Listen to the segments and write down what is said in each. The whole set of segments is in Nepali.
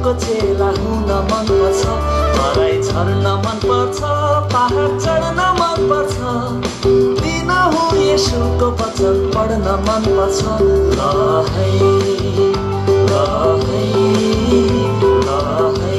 बाबुको चेला हुन मन पर्छ मलाई झर्न मन पर्छ पहाड चढ्न मन पर्छ दिन हो येशूको वचन पढ्न मन पर्छ ल है ल है ल है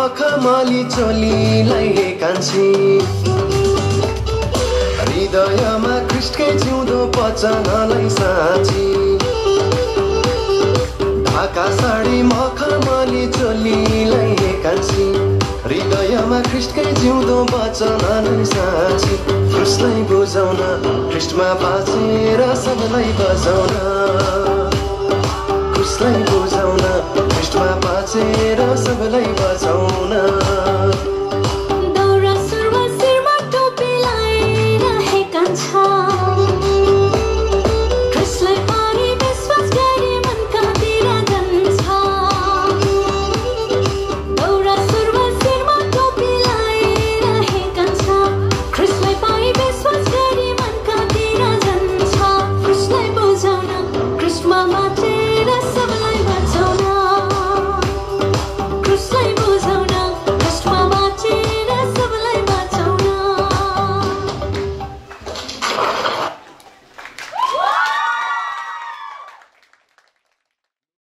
मखमली चोलीलाई कान्छी हृदयमा ख्रीष्टकै जिउँदो वचनलाई साँची ढाका साडी मखमली चोलीलाई कान्छी हृदयमा ख्रीष्टकै जिउँदो वचनलाई साँची क्रुसलाई बुझाउन ख्रीष्टमा बाँचेर सबलाई बजाउन क्रुसलाई बुझाउन ख्रीष्टमा बाँचेर सबलाई बजाउन दौरा सुरुमा शिरमा टोपी लगाइरहेका छन् ख्रीष्टलाई पारी विश्वास गरी मन कहाँतिर जान्छ दौरा सुरुमा शिरमा टोपी लगाइरहेका छन् ख्रीष्टलाई पारी विश्वास गरी मन कहाँतिर जान्छ ख्रीष्टलाई बुझाउन ख्रीष्टमा बाँचेर